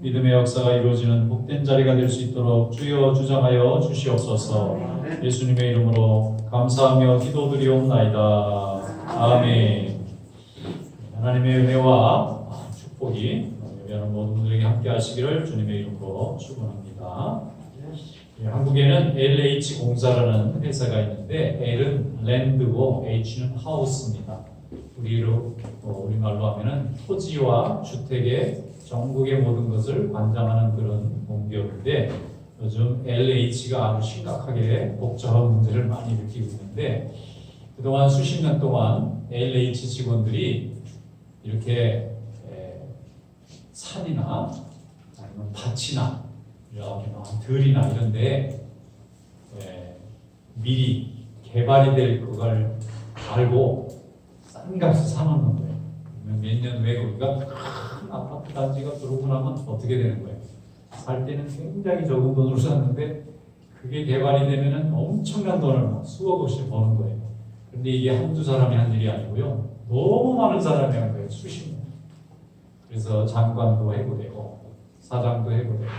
믿음의 역사가 이루어지는 복된 자리가 될 수 있도록 주여 주장하여 주시옵소서. 예수님의 이름으로 감사하며 기도드리옵나이다. 아멘. 하나님의 은혜와 축복이 예배하는 모든 분들에게 함께 하시기를 주님의 이름으로 축원합니다. 한국에는 LH 공사라는 회사가 있는데 L은 랜드고 H는 하우스입니다. 우리말로 하면은 토지와 주택의 전국의 모든 것을 관장하는 그런 공기업인데 요즘 LH가 아주 심각하게 복잡한 문제를 많이 일으키고 있는데 그동안 수십 년 동안 LH 직원들이 이렇게 산이나 아니면 밭이나 이렇게 들이나 이런데 미리 개발이 될 그걸 알고 싼 값을 사놓는 거예요. 몇 년 후에 거기가 큰 아파트 단지가 들어오고 나면 어떻게 되는 거예요? 살 때는 굉장히 적은 돈으로 샀는데 그게 개발이 되면은 엄청난 돈을 수억억씩 버는 거예요. 그런데 이게 한두 사람이 한 일이 아니고요. 너무 많은 사람이 한 거예요. 수십 년. 그래서 장관도 해고되고 사장도 해고되고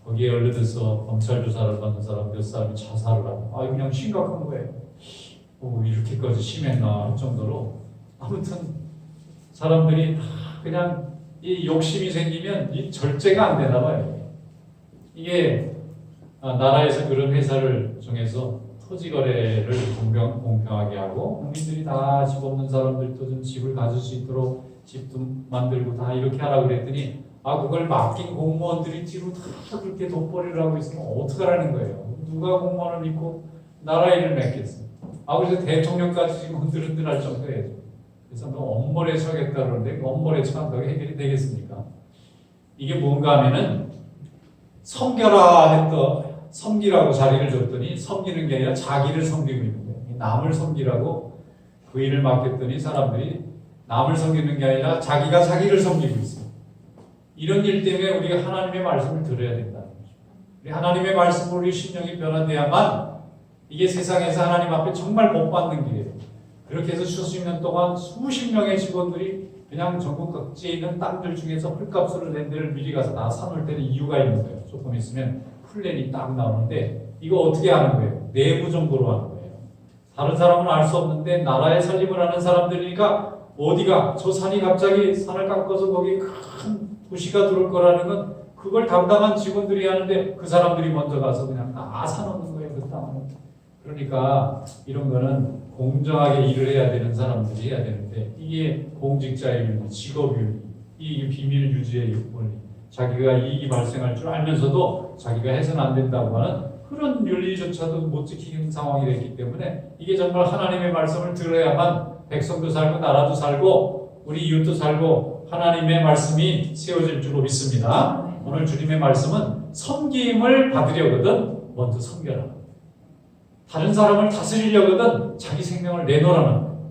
거기에 연루돼서 검찰 조사를 받는 사람 몇 사람이 자살을 하고 그냥 심각한 거예요. 이렇게까지 심했나 할 정도로 아무튼 사람들이 다 그냥 이 욕심이 생기면 이 절제가 안 되나 봐요. 이게 나라에서 그런 회사를 정해서 토지 거래를 공평하게 하고 국민들이 다 집 없는 사람들도 좀 집을 가질 수 있도록 집도 만들고 다 이렇게 하라고 그랬더니 그걸 맡긴 공무원들이 뒤로 다 그렇게 돈벌이를 하고 있으면 어떡하라는 거예요. 누가 공무원을 믿고 나라 일을 맡겠어요. 그래서 대통령까지 지금 흔들흔들할 정도예요. 그래서 엄벌에 처하겠다 그러는데 엄벌에 처한다고 해결이 되겠습니까? 이게 뭔가 하면은 섬기라고 자리를 줬더니 섬기는 게 아니라 자기를 섬기고 있는 거예요. 남을 섬기라고 그 일을 맡겼더니 사람들이 남을 섬기는 게 아니라 자기가 자기를 섬기고 있어요. 이런 일 때문에 우리가 하나님의 말씀을 들어야 된다는 거죠. 우리 하나님의 말씀으로 우리 심령이 변화돼야만 이게 세상에서 하나님 앞에 정말 복 받는 길이에요. 그렇게 해서 수십 년 동안 수십 명의 직원들이 그냥 전국 각지에 있는 땅들 중에서 헐값으로 낸 데를 미리 가서 다 사놓을 때는 이유가 있는 거예요. 조금 있으면 플랜이 딱 나오는데 이거 어떻게 하는 거예요? 내부 정보로 하는 거예요. 다른 사람은 알 수 없는데 나라의 살림을 하는 사람들이니까 어디가 저 산이 갑자기 산을 깎아서 거기 큰 도시가 들어올 거라는 건 그걸 담당한 직원들이 하는데 그 사람들이 먼저 가서 그냥 다 사놓는 거예요. 그 땅을. 그러니까 이런 거는 공정하게 일을 해야 되는 사람들이 해야 되는데 이게 공직자의 윤리, 직업 윤리, 이 비밀 유지의 원리, 자기가 이익이 발생할 줄 알면서도 자기가 해서는 안 된다고 하는 그런 윤리조차도 못 지키는 상황이 됐기 때문에 이게 정말 하나님의 말씀을 들어야만 백성도 살고 나라도 살고 우리 이웃도 살고 하나님의 말씀이 세워질 줄로 믿습니다. 오늘 주님의 말씀은 섬김을 받으려거든 먼저 섬겨라. 다른 사람을 다스리려거든 자기 생명을 내놓으라는 거예요.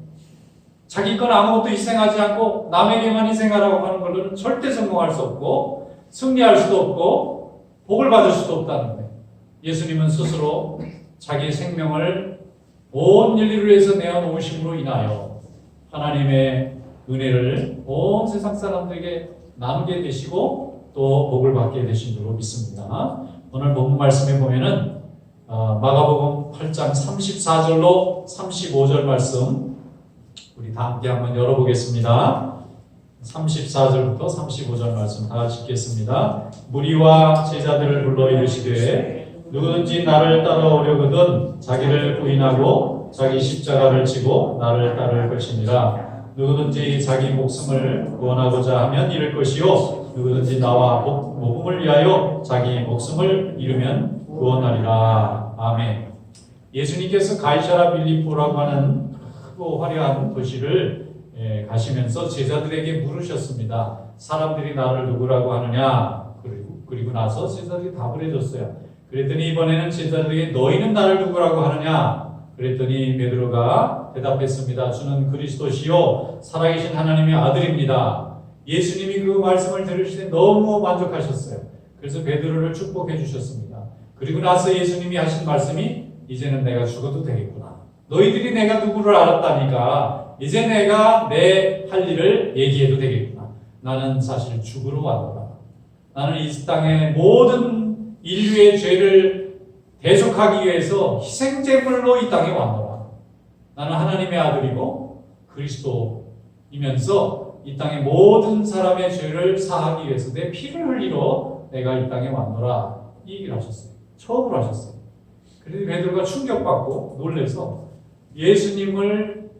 자기 건 아무것도 희생하지 않고 남에게만 희생하라고 하는 걸로는 절대 성공할 수 없고 승리할 수도 없고 복을 받을 수도 없다는 거예요. 예수님은 스스로 자기의 생명을 온 인류를 위해서 내어놓으심으로 인하여 하나님의 은혜를 온 세상 사람들에게 나누게 되시고 또 복을 받게 되신 줄로 믿습니다. 오늘 본문 말씀에 보면은 마가복음 8장 34절로 35절 말씀 우리 다 함께 한번 열어보겠습니다. 34절부터 35절 말씀 다 같이 읽겠습니다. 무리와 제자들을 불러 이르시되 누구든지 나를 따라오려거든 자기를 부인하고 자기 십자가를 지고 나를 따를 것이니라. 누구든지 자기 목숨을 구원하고자 하면 잃을 것이요 누구든지 나와 복음을 위하여 자기 목숨을 잃으면 구원하리라. 아멘. 예수님께서 가이사라 빌립보라고 하는 크고 화려한 도시를 가시면서 제자들에게 물으셨습니다. 사람들이 나를 누구라고 하느냐? 그리고 나서 제자들이 답을 해줬어요. 그랬더니 이번에는 제자들에게 너희는 나를 누구라고 하느냐? 그랬더니 베드로가 대답했습니다. 주는 그리스도시요 살아계신 하나님의 아들입니다. 예수님이 그 말씀을 들으실 때 너무 만족하셨어요. 그래서 베드로를 축복해 주셨습니다. 그리고 나서 예수님이 하신 말씀이 이제는 내가 죽어도 되겠구나. 너희들이 내가 누구를 알았다니까 이제 내가 내 할 일을 얘기해도 되겠구나. 나는 사실 죽으러 왔노라. 나는 이 땅의 모든 인류의 죄를 대속하기 위해서 희생제물로 이 땅에 왔노라. 나는 하나님의 아들이고 그리스도이면서 이 땅의 모든 사람의 죄를 사하기 위해서 내 피를 흘리러 내가 이 땅에 왔노라. 이 얘기를 하셨어요. 처음으로 하셨어요. 그래서 베드로가 충격받고 놀라서 예수님을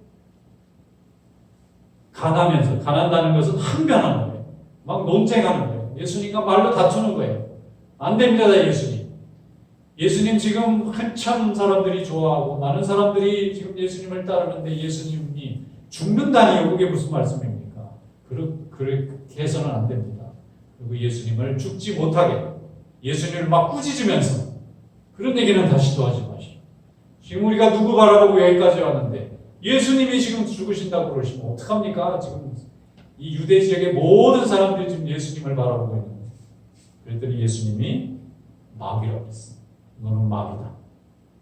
가난다는 것은 항변하는 거예요. 막 논쟁하는 거예요. 예수님과 말로 다투는 거예요. 안 됩니다, 예수님. 예수님 지금 한참 사람들이 좋아하고 많은 사람들이 지금 예수님을 따르는데 예수님이 죽는다니요. 그게 무슨 말씀입니까? 그렇게 해서는 안 됩니다. 그리고 예수님을 죽지 못하게 예수님을 막 꾸짖으면서 그런 얘기는 다시 또 하지 마시오. 지금 우리가 누구 바라보고 여기까지 왔는데 예수님이 지금 죽으신다고 그러시면 어떡합니까? 지금 이 유대 지역의 모든 사람들이 지금 예수님을 바라보고 있는 거예요. 그랬더니 예수님이 마귀라고 했어요. 너는 마귀다.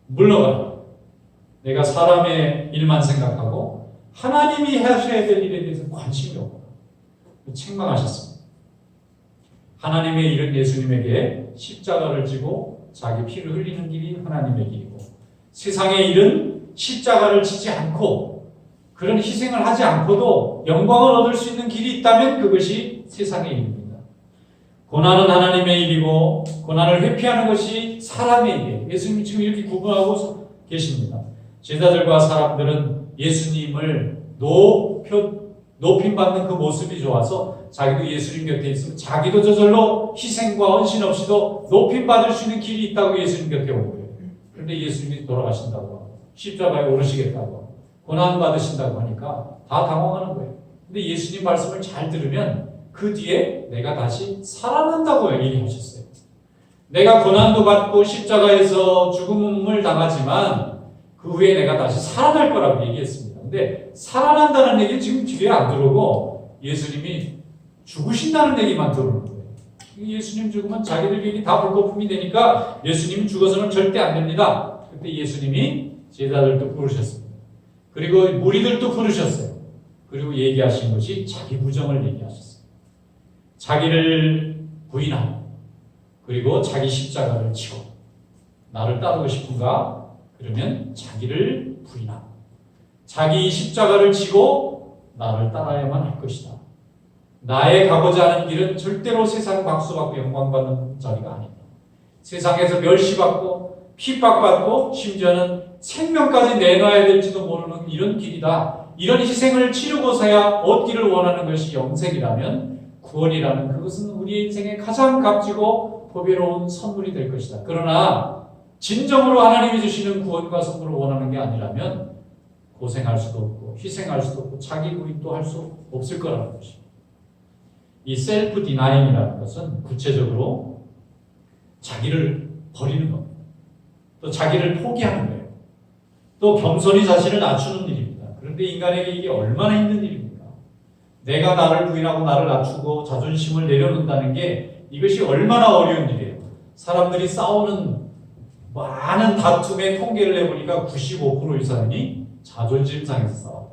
물러가라. 내가 사람의 일만 생각하고 하나님이 하셔야 될 일에 대해서 관심이 없다. 책망하셨습니다. 하나님의 일은 예수님에게 십자가를 지고 자기 피를 흘리는 길이 하나님의 길이고 세상의 일은 십자가를 지지 않고 그런 희생을 하지 않고도 영광을 얻을 수 있는 길이 있다면 그것이 세상의 일입니다. 고난은 하나님의 일이고 고난을 회피하는 것이 사람의 일이에요. 예수님이 지금 이렇게 구분하고 계십니다. 제자들과 사람들은 예수님을 높임받는 그 모습이 좋아서 자기도 예수님 곁에 있으면 자기도 저절로 희생과 헌신 없이도 높임받을 수 있는 길이 있다고 예수님 곁에 온 거예요. 그런데 예수님이 돌아가신다고 하고 십자가에 오르시겠다고 하고 고난받으신다고 하니까 다 당황하는 거예요. 근데 예수님 말씀을 잘 들으면 그 뒤에 내가 다시 살아난다고 얘기하셨어요. 내가 고난도 받고 십자가에서 죽음을 당하지만 그 후에 내가 다시 살아날 거라고 얘기했습니다. 근데 살아난다는 얘기 지금 귀에 안 들어오고 예수님이 죽으신다는 얘기만 들어오는 거예요. 예수님 죽으면 자기들 얘기 다 불거품이 되니까 예수님 죽어서는 절대 안 됩니다. 그때 예수님이 제자들도 부르셨습니다. 그리고 무리들도 부르셨어요. 그리고 얘기하신 것이 자기 부정을 얘기하셨어요. 자기를 부인하고 그리고 자기 십자가를 지고 나를 따르고 싶은가? 그러면 자기를 부인하고 자기 십자가를 지고 나를 따라야만 할 것이다. 나의 가고자 하는 길은 절대로 세상 박수받고 영광받는 자리가 아니다. 세상에서 멸시받고 핍박받고 심지어는 생명까지 내놔야 될지도 모르는 이런 길이다. 이런 희생을 치르고서야 얻기를 원하는 것이 영생이라면 구원이라는 그것은 우리 인생의 가장 값지고 보배로운 선물이 될 것이다. 그러나 진정으로 하나님이 주시는 구원과 선물을 원하는 게 아니라면 고생할 수도 없고 희생할 수도 없고 자기 부인도 할 수 없을 거라는 것입니다. 이 셀프 디나잉이라는 것은 구체적으로 자기를 버리는 겁니다. 또 자기를 포기하는 거예요. 또 겸손히 자신을 낮추는 일입니다. 그런데 인간에게 이게 얼마나 힘든 일입니까? 내가 나를 부인하고 나를 낮추고 자존심을 내려놓는다는 게 이것이 얼마나 어려운 일이에요. 사람들이 싸우는 많은 다툼의 통계를 내보니까 95% 이상이 자존심 상해서 싸워요.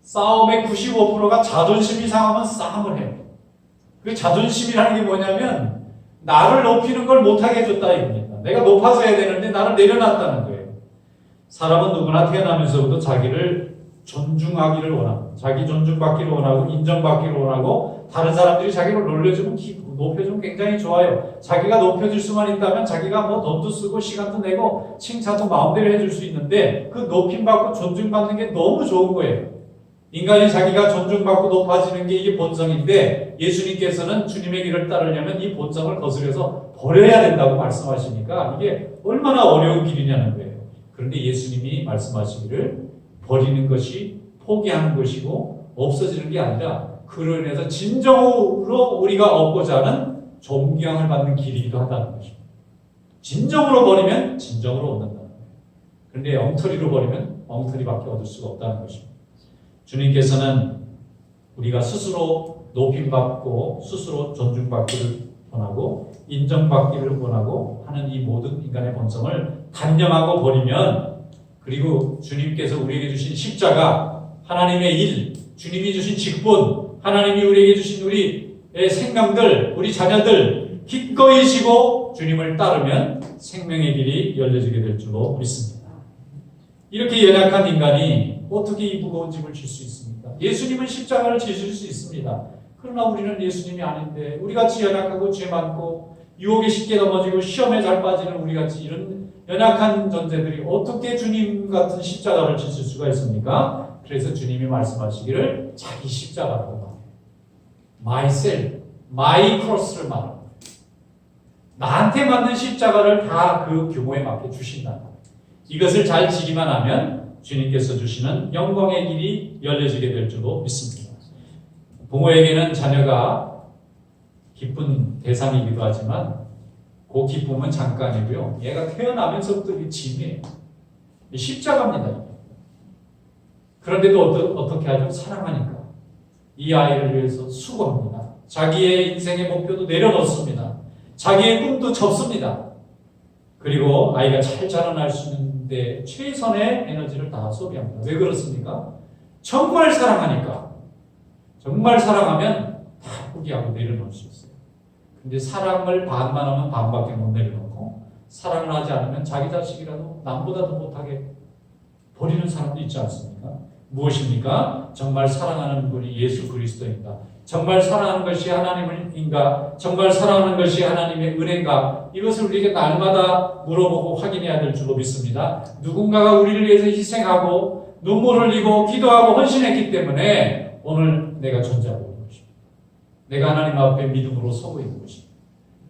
싸움의 95%가 자존심이 상하면 싸움을 해요. 그 자존심이라는 게 뭐냐면 나를 높이는 걸 못하게 해줬다 이겁니다. 내가 높아서 해야 되는데 나를 내려놨다는 거예요. 사람은 누구나 태어나면서부터 자기를 존중하기를 원합니다. 자기 존중받기를 원하고 인정받기를 원하고 다른 사람들이 자기를 놀려주면 높여주면 굉장히 좋아요. 자기가 높여줄 수만 있다면 자기가 뭐 돈도 쓰고 시간도 내고 칭찬도 마음대로 해줄 수 있는데 그 높임받고 존중받는 게 너무 좋은 거예요. 인간이 자기가 존중받고 높아지는 게 이게 본성인데 예수님께서는 주님의 길을 따르려면 이 본성을 거스려서 버려야 된다고 말씀하시니까 이게 얼마나 어려운 길이냐는 거예요. 그런데 예수님이 말씀하시기를 버리는 것이 포기하는 것이고 없어지는 게 아니라 그로 인해서 진정으로 우리가 얻고자 하는 존경을 받는 길이기도 하다는 것입니다. 진정으로 버리면 진정으로 얻는다는 거예요. 그런데 엉터리로 버리면 엉터리밖에 얻을 수가 없다는 것입니다. 주님께서는 우리가 스스로 높임받고 스스로 존중받기를 원하고 인정받기를 원하고 하는 이 모든 인간의 본성을 단념하고 버리면 그리고 주님께서 우리에게 주신 십자가 하나님의 일 주님이 주신 직분 하나님이 우리에게 주신 우리 생명들, 우리 자녀들 기꺼이 지고 주님을 따르면 생명의 길이 열려지게 될 줄로 믿습니다. 이렇게 연약한 인간이 어떻게 이 무거운 짐을 질 수 있습니까? 예수님은 십자가를 지실 수 있습니다. 그러나 우리는 예수님이 아닌데 우리같이 연약하고 죄 많고 유혹에 쉽게 넘어지고 시험에 잘 빠지는 우리같이 이런 연약한 존재들이 어떻게 주님 같은 십자가를 지실 수가 있습니까? 그래서 주님이 말씀하시기를 자기 십자가라고 말해요. myself, my cross를 말합니다. 나한테 맞는 십자가를 다 그 규모에 맞게 주신다. 이것을 잘 지기만 하면 주님께서 주시는 영광의 길이 열려지게 될 줄로 믿습니다. 부모에게는 자녀가 기쁜 대상이기도 하지만 그 기쁨은 잠깐이고요. 얘가 태어나면서부터 이 짐이에요. 십자가입니다. 그런데도 어떻게 하죠? 사랑하니까 이 아이를 위해서 수고합니다. 자기의 인생의 목표도 내려놓습니다. 자기의 꿈도 접습니다. 그리고 아이가 잘 자라날 수 있는데 최선의 에너지를 다 소비합니다. 왜 그렇습니까? 정말 사랑하니까. 정말 사랑하면 다 포기하고 내려놓을 수 있어요. 근데 사랑을 반만 하면 반밖에 못 내려놓고 사랑을 하지 않으면 자기 자식이라도 남보다 더 못하게 버리는 사람도 있지 않습니까? 무엇입니까? 정말 사랑하는 분이 예수 그리스도인가? 정말 사랑하는 것이 하나님인가? 정말 사랑하는 것이 하나님의 은혜인가? 이것을 우리에게 날마다 물어보고 확인해야 될 줄로 믿습니다. 누군가가 우리를 위해서 희생하고 눈물 흘리고 기도하고 헌신했기 때문에 오늘 내가 존재하고 있는 것입니다. 내가 하나님 앞에 믿음으로 서고 있는 것입니다.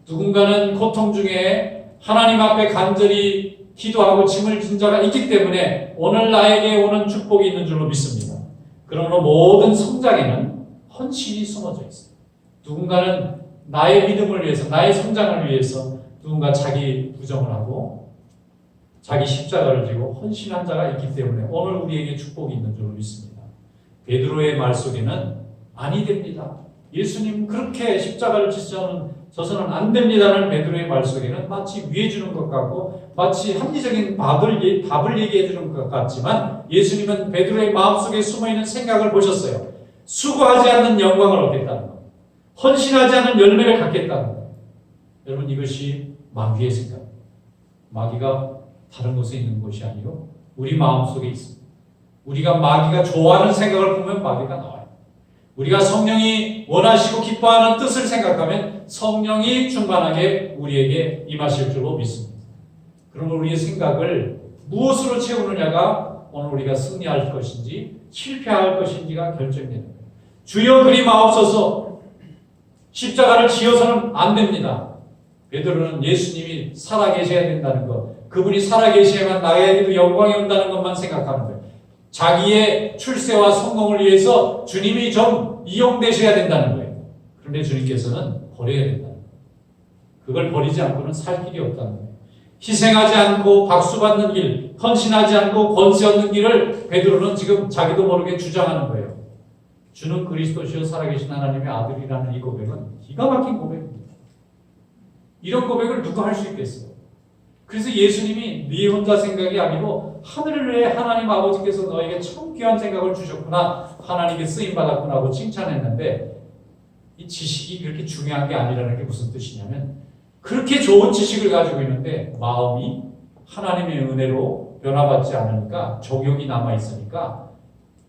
누군가는 고통 중에 하나님 앞에 간절히 기도하고 짐을 진 자가 있기 때문에 오늘 나에게 오는 축복이 있는 줄로 믿습니다. 그러므로 모든 성장에는 헌신이 숨어져 있어요. 누군가는 나의 믿음을 위해서, 나의 성장을 위해서 누군가 자기 부정을 하고 자기 십자가를 지고 헌신한 자가 있기 때문에 오늘 우리에게 축복이 있는 줄로 믿습니다. 베드로의 말 속에는 아니 됩니다. 예수님 그렇게 십자가를 지셔서는 안 됩니다는 베드로의 말 속에는 마치 위해 주는 것 같고 마치 합리적인 답을 얘기해 주는 것 같지만 예수님은 베드로의 마음속에 숨어있는 생각을 보셨어요. 수고하지 않는 영광을 얻겠다는 것. 헌신하지 않는 열매를 갖겠다는 것. 여러분 이것이 마귀의 생각입니다. 마귀가 다른 곳에 있는 것이 아니고 우리 마음속에 있습니다. 우리가 마귀가 좋아하는 생각을 보면 마귀가 나와요. 우리가 성령이 원하시고 기뻐하는 뜻을 생각하면 성령이 충만하게 우리에게 임하실 줄로 믿습니다. 그러면 우리의 생각을 무엇으로 채우느냐가 오늘 우리가 승리할 것인지 실패할 것인지가 결정됩니다. 주여 그리 마옵소서. 십자가를 지어서는 안 됩니다. 베드로는 예수님이 살아계셔야 된다는 것, 그분이 살아계셔야만 나에게도 영광이 온다는 것만 생각하는 거예요. 자기의 출세와 성공을 위해서 주님이 좀 이용되셔야 된다는 거예요. 그런데 주님께서는 버려야 된다는 거예요. 그걸 버리지 않고는 살 길이 없다는 거예요. 희생하지 않고 박수 받는 길, 헌신하지 않고 권세 얻는 길을 베드로는 지금 자기도 모르게 주장하는 거예요. 주는 그리스도시요 살아계신 하나님의 아들이라는 이 고백은 기가 막힌 고백입니다. 이런 고백을 누가 할 수 있겠어요? 그래서 예수님이 네 혼자 생각이 아니고 하늘의 하나님 아버지께서 너에게 참 귀한 생각을 주셨구나, 하나님께 쓰임받았구나 하고 칭찬했는데 이 지식이 그렇게 중요한 게 아니라는 게 무슨 뜻이냐면 그렇게 좋은 지식을 가지고 있는데 마음이 하나님의 은혜로 변화받지 않으니까 종욕이 남아있으니까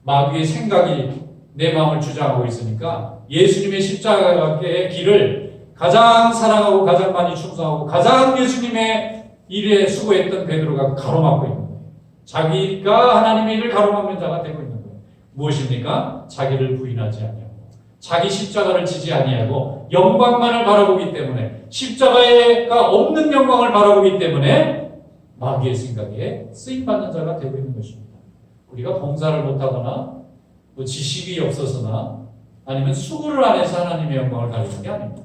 마귀의 생각이 내 마음을 주장하고 있으니까 예수님의 십자가의 길을 가장 사랑하고 가장 많이 충성하고 가장 예수님의 일에 수고했던 베드로가 가로막고 있는 거예요. 자기가 하나님의 일을 가로막는 자가 되고 있는 거예요. 무엇입니까? 자기를 부인하지 아니하고 자기 십자가를 지지 아니하고 영광만을 바라보기 때문에 십자가가 없는 영광을 바라보기 때문에 마귀의 생각에 쓰임받는 자가 되고 있는 것입니다. 우리가 봉사를 못하거나 또 지식이 없어서나 아니면 수고를 안 해서 하나님의 영광을 가리는 게 아닙니다.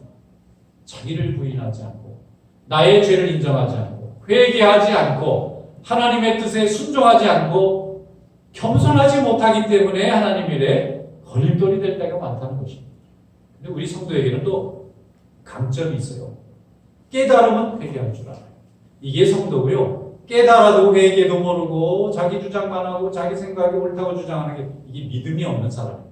자기를 부인하지 않고 나의 죄를 인정하지 않고 회개하지 않고 하나님의 뜻에 순종하지 않고 겸손하지 못하기 때문에 하나님 일에 걸림돌이 될 때가 많다는 것입니다. 근데 우리 성도에게는 또 강점이 있어요. 깨달으면 회개할 줄 알아요. 이게 성도고요. 깨달아도 회개도 모르고 자기 주장만 하고 자기 생각이 옳다고 주장하는 게 이게 믿음이 없는 사람입니다.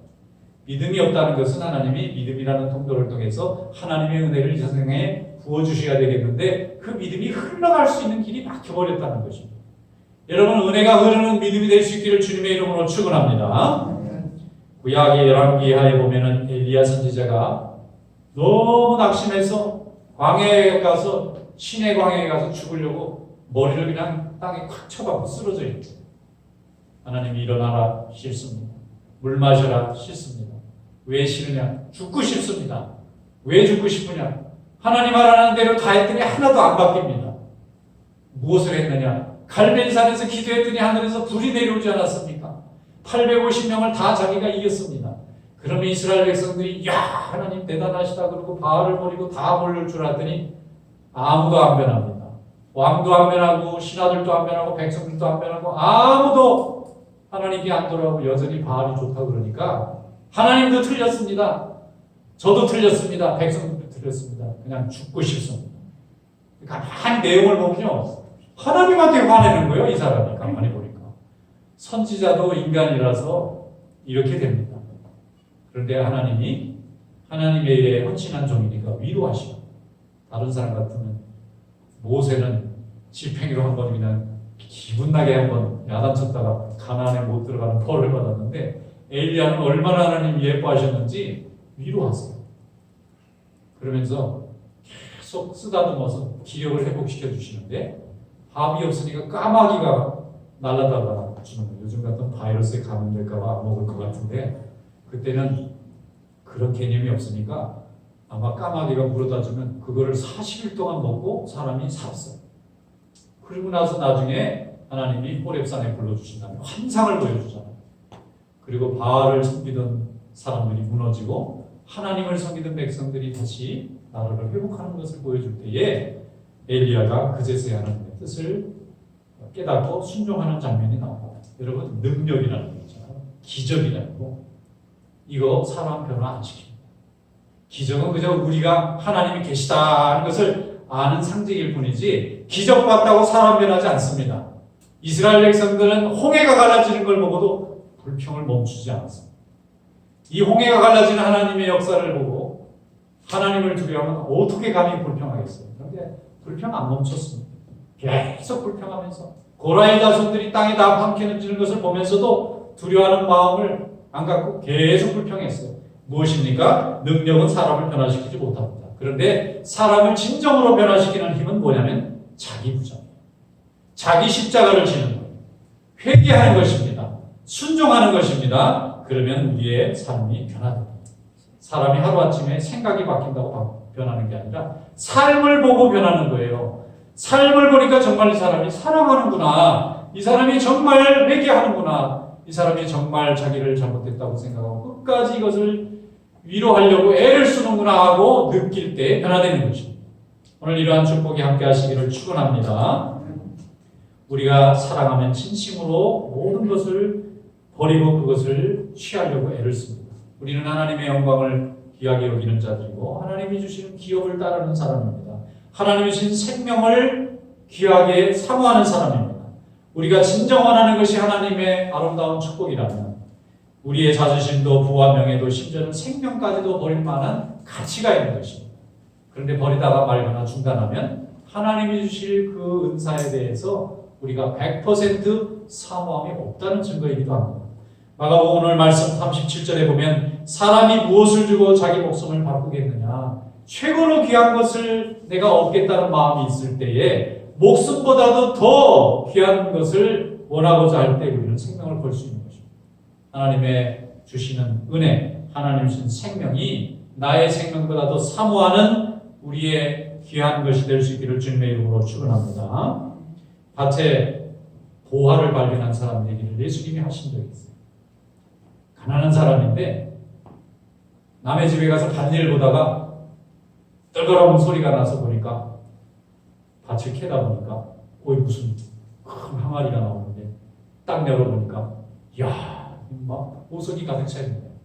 믿음이 없다는 것은 하나님이 믿음이라는 통로를 통해서 하나님의 은혜를 이 세상에 부어주셔야 되겠는데 그 믿음이 흘러갈 수 있는 길이 막혀버렸다는 것입니다. 여러분, 은혜가 흐르는 믿음이 될 수 있기를 주님의 이름으로 축원합니다. 구약의 열왕기하에 보면은 엘리야 선지자가 너무 낙심해서 광야에 가서 시내 광야에 가서 죽으려고 머리를 그냥 땅에 콱 쳐박고 쓰러져 있죠. 하나님이 일어나라, 싫습니다. 물 마셔라, 싫습니다. 왜 싫으냐? 죽고 싶습니다. 왜 죽고 싶으냐? 하나님 하라는 대로 다 했더니 하나도 안 바뀝니다. 무엇을 했느냐? 갈멜산에서 기도했더니 하늘에서 불이 내려오지 않았습니까? 850명을 다 자기가 이겼습니다. 그러면 이스라엘 백성들이 야, 하나님 대단하시다 그러고 바알을 버리고 다 몰릴 줄 알았더니 아무도 안 변합니다. 왕도 안 변하고 신하들도 안 변하고 백성들도 안 변하고 아무도 하나님께 안 돌아오고 여전히 바알이 좋다 그러니까 하나님도 틀렸습니다. 저도 틀렸습니다. 백성들도 틀렸습니다. 그냥 죽고 싶습니다. 가만히 내용을 보면요. 하나님한테 화내는 거예요. 이 사람이 가만히 보니까. 선지자도 인간이라서 이렇게 됩니다. 그런데 하나님이 하나님의 일에 헌신한 종이니까 위로하시고 다른 사람 같으면 모세는 지팽이로 한번 그냥 기분 나게 한번 야단쳤다가 가나안에 못 들어가는 벌을 받았는데 엘리야는 얼마나 하나님 예뻐하셨는지 위로하세요. 그러면서 계속 쓰다듬어서 기력을 회복시켜 주시는데 밥이 없으니까 까마귀가 날아다가 주는 거예요. 요즘 같은 바이러스에 감염될까봐 안 먹을 것 같은데 그때는 그런 개념이 없으니까 아마 까마귀가 물어다 주면 그거를 40일 동안 먹고 사람이 샀어요. 그리고 나서 나중에 하나님이 호렙산에 불러주신 다음에 환상을 보여주잖아요. 그리고 바알을 섬기던 사람들이 무너지고 하나님을 섬기던 백성들이 다시 나라를 회복하는 것을 보여줄 때에 엘리야가 그제서야 하나님의 뜻을 깨닫고 순종하는 장면이 나옵니다. 여러분, 능력이라는 거 있잖아요. 기적이라는 거. 이거 사람 변화 안 시킵니다. 기적은 그저 우리가 하나님이 계시다는 것을 아는 상징일 뿐이지 기적 봤다고 사람 변하지 않습니다. 이스라엘 백성들은 홍해가 갈라지는 걸 보고도 불평을 멈추지 않았습니다. 이 홍해가 갈라지는 하나님의 역사를 보고 하나님을 두려워하면 어떻게 감히 불평하겠어요? 그런데 불평 안 멈췄습니다. 계속 불평하면서 고라의 자손들이 땅에 다 방캐는 것을 보면서도 두려워하는 마음을 안 갖고 계속 불평했어요. 무엇입니까? 능력은 사람을 변화시키지 못합니다. 그런데 사람을 진정으로 변화시키는 힘은 뭐냐면 자기 부정이에요. 자기 십자가를 지는 거예요. 회개하는 것입니다. 순종하는 것입니다. 그러면 우리의 삶이 변화됩니다. 사람이 하루아침에 생각이 바뀐다고 변하는 게 아니라 삶을 보고 변하는 거예요. 삶을 보니까 정말 이 사람이 사랑하는구나. 이 사람이 정말 회개하는구나. 이 사람이 정말 자기를 잘못했다고 생각하고 끝까지 이것을 위로하려고 애를 쓰는구나 하고 느낄 때 변화되는 것입니다. 오늘 이러한 축복이 함께 하시기를 축원합니다. 우리가 사랑하면 진심으로 모든 것을 버리고 그것을 취하려고 애를 씁니다. 우리는 하나님의 영광을 귀하게 여기는 자들이고 하나님이 주시는 기업을 따르는 사람입니다. 하나님이 주신 생명을 귀하게 사모하는 사람입니다. 우리가 진정 원하는 것이 하나님의 아름다운 축복이라면 우리의 자존심도 부와 명예도 심지어는 생명까지도 버릴 만한 가치가 있는 것입니다. 그런데 버리다가 말거나 중단하면 하나님이 주실 그 은사에 대해서 우리가 100% 사모함이 없다는 증거이기도 합니다. 마가복음 오늘 말씀 37절에 보면 사람이 무엇을 주고 자기 목숨을 바꾸겠느냐. 최고로 귀한 것을 내가 얻겠다는 마음이 있을 때에 목숨보다도 더 귀한 것을 원하고자 할 때 우리는 생명을 걸 수 있는 것입니다. 하나님의 주시는 은혜, 하나님 주신 생명이 나의 생명보다도 사모하는 우리의 귀한 것이 될 수 있기를 주님의 이름으로 축원합니다. 밭에 보화를 발견한 사람 얘기를 예수님이 하신 적이 있어요. 가난한 사람인데 남의 집에 가서 밭일 보다가 떨거러운 소리가 나서 보니까 밭을 캐다 보니까 거기 무슨 큰 항아리가 나오는데 딱 열어보니까 이야 막 보석이 가득 차 있는 거예요.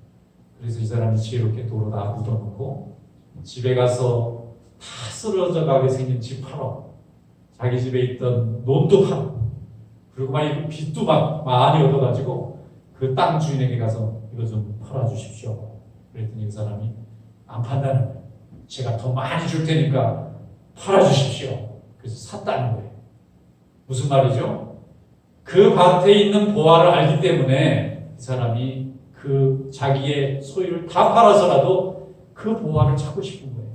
그래서 이 사람이 지혜롭게 도로 다 묻어놓고 집에 가서 다 쓰러져 가게 생긴 집 팔어. 자기 집에 있던 논도 팔어. 그리고 막 빚도 막 많이 얻어가지고 그 땅 주인에게 가서 이거 좀 팔아주십시오. 그랬더니 그 사람이 안 판다는 거예요. 제가 더 많이 줄 테니까 팔아주십시오. 그래서 샀다는 거예요. 무슨 말이죠? 그 밭에 있는 보화를 알기 때문에 그 사람이 그 자기의 소유를 다 팔아서라도 그 보화를 찾고 싶은 거예요.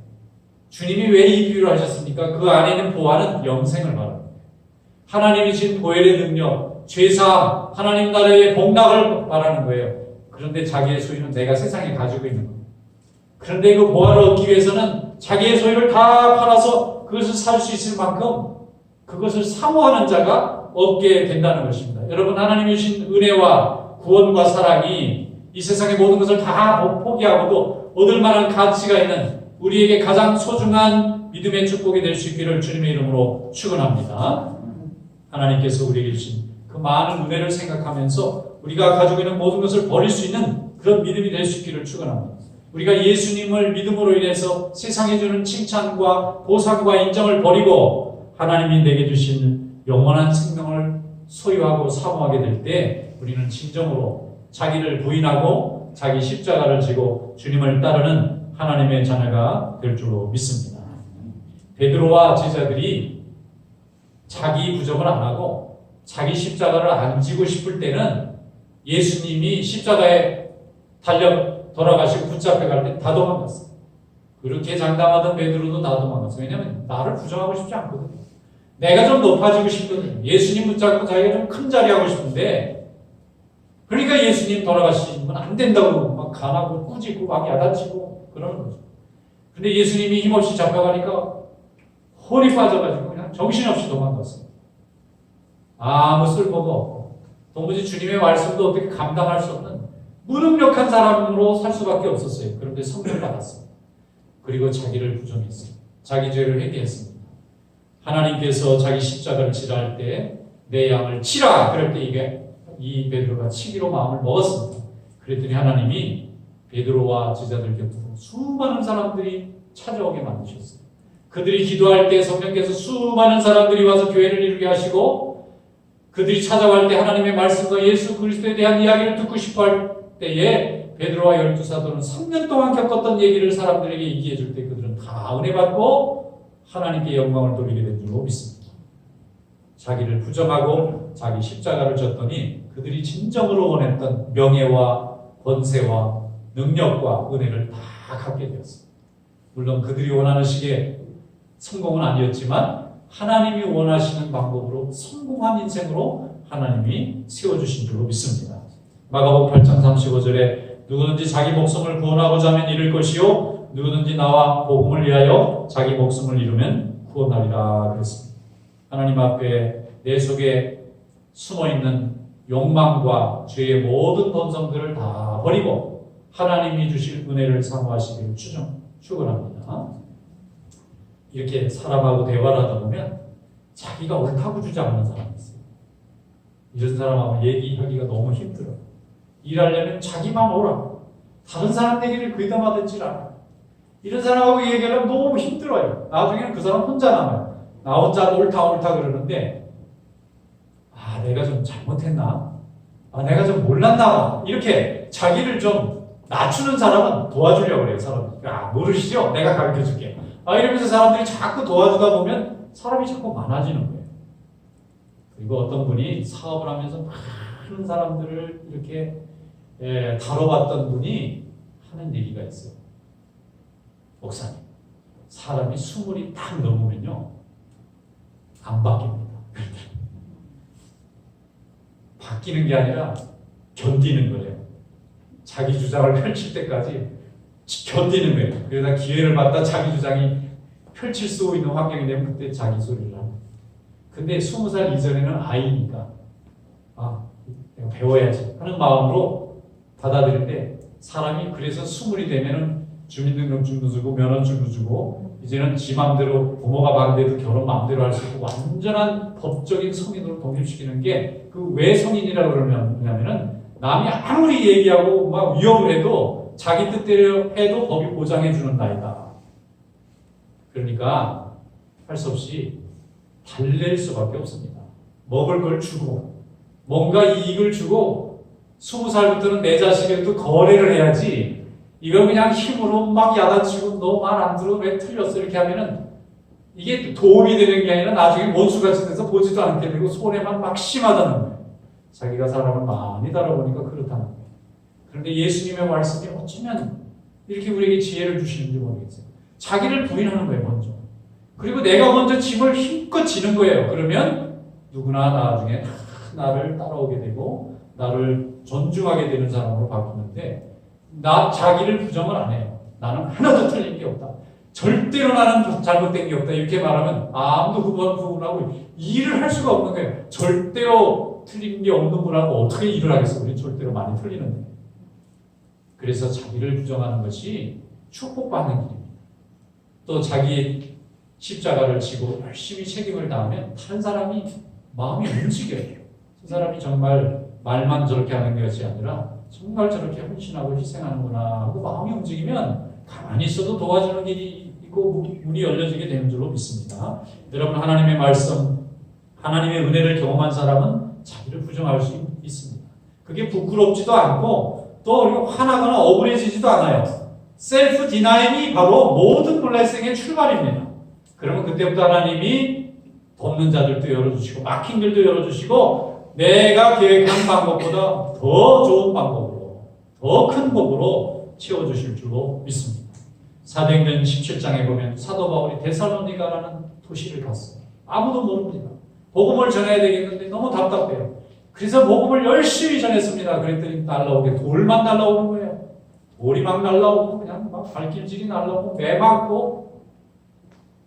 주님이 왜 이 비유를 하셨습니까? 그 안에 있는 보화는 영생을 말합니다. 하나님이 신 보혈의 능력, 죄사함, 하나님 나라의 복락을 말하는 거예요. 그런데 자기의 소유는 내가 세상에 가지고 있는 거예요. 그런데 그 보화를 얻기 위해서는 자기의 소유를 다 팔아서 그것을 살 수 있을 만큼 그것을 사모하는 자가 얻게 된다는 것입니다. 여러분, 하나님이 주신 은혜와 구원과 사랑이 이 세상의 모든 것을 다 포기하고도 얻을 만한 가치가 있는 우리에게 가장 소중한 믿음의 축복이 될 수 있기를 주님의 이름으로 축원합니다. 하나님께서 우리에게 주신 그 많은 은혜를 생각하면서 우리가 가지고 있는 모든 것을 버릴 수 있는 그런 믿음이 될 수 있기를 축원합니다. 우리가 예수님을 믿음으로 인해서 세상에 주는 칭찬과 보상과 인정을 버리고 하나님이 내게 주신 영원한 생명을 소유하고 사모하게 될 때 우리는 진정으로 자기를 부인하고 자기 십자가를 지고 주님을 따르는 하나님의 자녀가 될 줄로 믿습니다. 베드로와 제자들이 자기 부정을 안 하고 자기 십자가를 안 지고 싶을 때는 예수님이 십자가에 돌아가시고 붙잡혀 갈 때 다 도망갔어요. 그렇게 장담하던 베드로도 다 도망갔어요. 왜냐하면 나를 부정하고 싶지 않거든요. 내가 좀 높아지고 싶거든요. 예수님 붙잡고 자기가 좀 큰 자리 하고 싶은데, 그러니까 예수님 돌아가시면 안 된다고 막 간하고 꾸짖고 막 야단치고 그러는 거죠. 근데 예수님이 힘없이 잡혀가니까 홀이 빠져가지고 그냥 정신없이 도망갔어요. 아무 쓸모가 없고 도무지 주님의 말씀도 어떻게 감당할 수 없는 무능력한 사람으로 살 수밖에 없었어요. 그런데 성령 받았어요. 그리고 자기를 부정했어요. 자기 죄를 회개했습니다. 하나님께서 자기 십자가를 치라 할 때 내 양을 치라! 그럴 때 이 베드로가 치기로 마음을 먹었습니다. 그랬더니 하나님이 베드로와 제자들 곁으로 수많은 사람들이 찾아오게 만드셨어요. 그들이 기도할 때 성령께서 수많은 사람들이 와서 교회를 이루게 하시고 그들이 찾아갈 때 하나님의 말씀과 예수 그리스도에 대한 이야기를 듣고 싶어 할 때에 베드로와 12사도는 3년 동안 겪었던 얘기를 사람들에게 얘기해 줄 때 그들은 다 은혜 받고 하나님께 영광을 돌리게 된 줄로 믿습니다. 자기를 부정하고 자기 십자가를 졌더니 그들이 진정으로 원했던 명예와 권세와 능력과 은혜를 다 갖게 되었습니다. 물론 그들이 원하는 식의 성공은 아니었지만 하나님이 원하시는 방법으로 성공한 인생으로 하나님이 세워주신 줄로 믿습니다. 마가복음 8장 35절에 누구든지 자기 목숨을 구원하고자 하면 잃을 것이요 누구든지 나와 복음을 위하여 자기 목숨을 잃으면 구원하리라 그랬습니다. 하나님 앞에 내 속에 숨어있는 욕망과 죄의 모든 본성들을 다 버리고 하나님이 주실 은혜를 사모하시기를 축원합니다. 이렇게 사람하고 대화를 하다 보면 자기가 옳다고 주장하는 사람이 있어요. 이런 사람하고 얘기하기가 너무 힘들어요. 일하려면 자기만 옳아. 다른 사람 얘기를 귀담아 듣질 않아. 이런 사람하고 얘기하려면 너무 힘들어요. 나중에는 그 사람 혼자 남아요. 나 혼자 옳다 그러는데 내가 좀 잘못했나? 내가 좀 몰랐나? 이렇게 자기를 좀 낮추는 사람은 도와주려고 그래요. 사람들이. 모르시죠? 내가 가르쳐줄게. 이러면서 사람들이 자꾸 도와주다 보면 사람이 자꾸 많아지는 거예요. 그리고 어떤 분이 사업을 하면서 많은 사람들을 이렇게 다뤄봤던 분이 하는 얘기가 있어요. 목사님, 사람이 20이 딱 넘으면요 안 바뀝니다. 바뀌는 게 아니라 견디는 거예요. 자기 주장을 펼칠 때까지 견디는 거예요. 그러다 기회를 받다 자기 주장이 펼칠 수 있는 환경이 되면 그때 자기 소리를 합니다. 근데 20살 이전에는 아이니까 내가 배워야지 하는 마음으로 받아들일 때 사람이 그래서 20이 되면은 주민등록증도 주고 면허증도 주고 이제는 지 마음대로 부모가 반대도 결혼 마음대로 할 수 있고 완전한 법적인 성인으로 독립시키는 게 그 왜 성인이라고 그러냐면은 남이 아무리 얘기하고 막 위협을 해도 자기 뜻대로 해도 법이 보장해 주는 나이다. 그러니까 할 수 없이 달랠 수밖에 없습니다. 먹을 걸 주고 뭔가 이익을 주고 20살부터는 내 자식에도 거래를 해야지 이거 그냥 힘으로 막 야단치고 너 말 안 들어 왜 틀렸어 이렇게 하면은 이게 도움이 되는 게 아니라 나중에 원수같이 돼서 보지도 않게 되고 손해만 막 심하다는 거예요. 자기가 사람을 많이 다뤄보니까 그렇다는 거예요. 그런데 예수님의 말씀이 어쩌면 이렇게 우리에게 지혜를 주시는지 모르겠어요. 자기를 부인하는 거예요, 먼저. 그리고 내가 먼저 짐을 힘껏 지는 거예요. 그러면 누구나 나중에 나를 따라오게 되고 나를 존중하게 되는 사람으로 바뀌는데 자기를 부정을 안 해요. 나는 하나도 틀린 게 없다. 절대로 나는 잘못된 게 없다. 이렇게 말하면 아무도 구분하고 일을 할 수가 없는 거예요. 절대로 틀린 게 없는 분하고 어떻게 일을 하겠어. 우리는 절대로 많이 틀리는데. 그래서 자기를 부정하는 것이 축복받는 길입니다. 또 자기 십자가를 지고 열심히 책임을 다하면 다른 사람이 마음이 움직여요. 그 사람이 정말 말만 저렇게 하는 것이 아니라 정말 저렇게 헌신하고 희생하는구나 하고 마음이 움직이면 가만히 있어도 도와주는 길이 있고 문이 열려지게 되는 줄로 믿습니다. 여러분 하나님의 말씀, 하나님의 은혜를 경험한 사람은 자기를 부정할 수 있습니다. 그게 부끄럽지도 않고 또 화나거나 억울해지지도 않아요. 셀프 디나임이 바로 모든 블레싱의 출발입니다. 그러면 그때부터 하나님이 돕는 자들도 열어주시고 막힌 길도 열어주시고 내가 계획한 방법보다 더 좋은 방법으로 더 큰 복으로 채워주실 줄로 믿습니다. 사도행전 17장에 보면 사도 바울이 데살로니가라는 도시를 갔어요. 아무도 모릅니다. 복음을 전해야 되겠는데 너무 답답해요. 그래서 복음을 열심히 전했습니다. 그랬더니 날라오게 돌만 날라오는 거예요. 돌이 막 날라오고 그냥 막 발길질이 날라오고 매 맞고.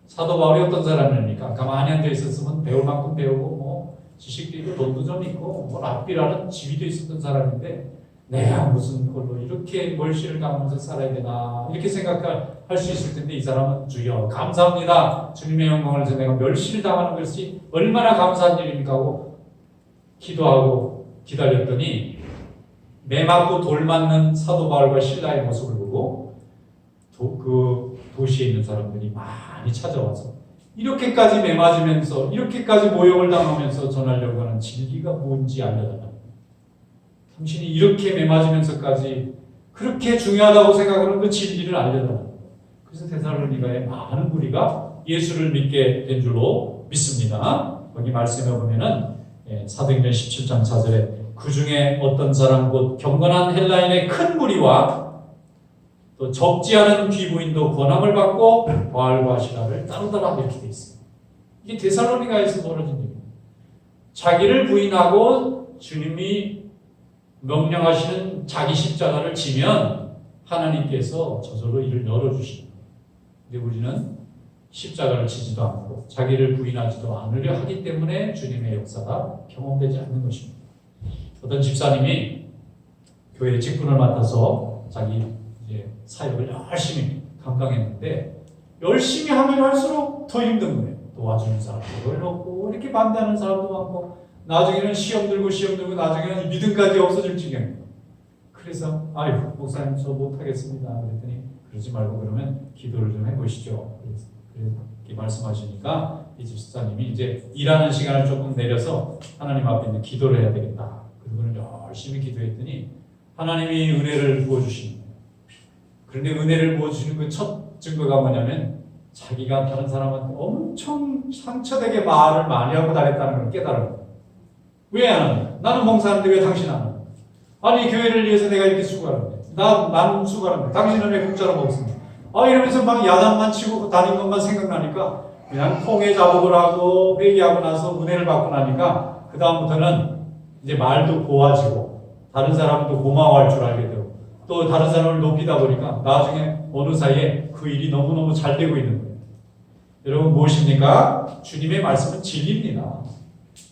사도 바울이 어떤 사람입니까? 가만히 앉아 있었으면 배울 만큼 배우고 뭐 지식도 있고 돈도 좀 있고 뭐 랍비라는 지위도 있었던 사람인데 내가 무슨 걸로 이렇게 멀씨를 감으면서 살아야 되나 이렇게 생각할 수 있을 텐데 이 사람은 주여 감사합니다. 주님의 영광을 위해서 내가 멸시를 당하는 것이 얼마나 감사한 일입니까 하고 기도하고 기다렸더니 매 맞고 돌 맞는 사도 바울과 실라의 모습을 보고 그 도시에 있는 사람들이 많이 찾아와서 이렇게까지 매 맞으면서 이렇게까지 모욕을 당하면서 전하려고 하는 진리가 뭔지 알려달라. 당신이 이렇게 매 맞으면서까지 그렇게 중요하다고 생각하는 그 진리를 알려달라. 그래서 데살로니가의 많은 무리가 예수를 믿게 된 줄로 믿습니다. 거기 말씀에 보면은 사도행전 17장 4절에 그 중에 어떤 사람 곧 경건한 헬라인의 큰 무리와 또 적지 않은 귀부인도 권함을 받고 바알과 시라를 따르더라 이렇게 돼 있어요. 이게 데살로니가에서 벌어진 일입니다. 자기를 부인하고 주님이 명령하시는 자기 십자가를 지면 하나님께서 저절로 이를 열어주십니다. 근데 우리는 십자가를 지지도 않고 자기를 부인하지도 않으려 하기 때문에 주님의 역사가 경험되지 않는 것입니다. 어떤 집사님이 교회 직분을 맡아서 자기 사역을 열심히 감당했는데 열심히 하면 할수록 더 힘든 거예요. 도와주는 사람도 어렵고 이렇게 반대하는 사람도 많고 나중에는 시험 들고 나중에는 믿음까지 없어질 지경이에요. 그래서 아유 목사님 저 못하겠습니다. 그랬더니 그러지 말고 그러면 기도를 좀 해보시죠. 그렇게 말씀하시니까 이 집사님이 이제 일하는 시간을 조금 내려서 하나님 앞에 이제 기도를 해야 되겠다. 그리고 열심히 기도했더니 하나님이 은혜를 부어주시는 거예요. 그런데 은혜를 부어주시는 그 첫 증거가 뭐냐면 자기가 다른 사람한테 엄청 상처되게 말을 많이 하고 다녔다는 걸 깨달은 거예요. 왜 안 하냐? 나는 봉사하는데 왜 당신 안 하냐? 아니 교회를 위해서 내가 이렇게 수고하는데 나는 수고하는데 당신은 왜 공짜로 먹습니까? 이러면서 막 야단만 치고 다닌 것만 생각나니까 그냥 통회 작업을 하고 회의하고 나서 은혜를 받고 나니까 그 다음부터는 이제 말도 고와지고 다른 사람도 고마워할 줄 알게 되고 또 다른 사람을 높이다 보니까 나중에 어느 사이에 그 일이 너무너무 잘 되고 있는 거예요. 여러분 무엇입니까? 주님의 말씀은 진리입니다.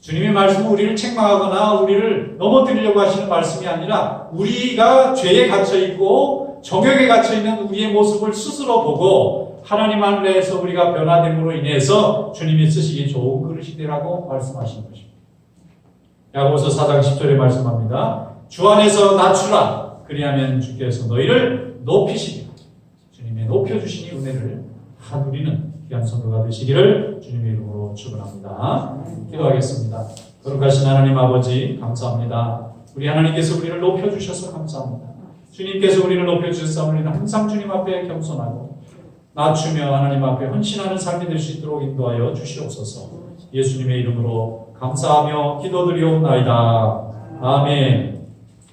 주님의 말씀은 우리를 책망하거나 우리를 넘어뜨리려고 하시는 말씀이 아니라 우리가 죄에 갇혀있고 정욕에 갇혀있는 우리의 모습을 스스로 보고 하나님 안에서 우리가 변화됨으로 인해서 주님이 쓰시기 좋은 그릇이 되라고 말씀하신 것입니다. 야고보서 4장 10절에 말씀합니다. 주 안에서 낮추라. 그리하면 주께서 너희를 높이시리라. 주님의 높여주시니 은혜를 누리는 귀한 성도가 되시기를 주님의 이름으로 축원합니다. 기도하겠습니다. 거룩하신 하나님 아버지 감사합니다. 우리 하나님께서 우리를 높여주셔서 감사합니다. 주님께서 우리를 높여주셨사오니 우리는 항상 주님 앞에 겸손하고 낮추며 하나님 앞에 헌신하는 삶이 될 수 있도록 인도하여 주시옵소서. 예수님의 이름으로 감사하며 기도드리옵나이다. 아멘.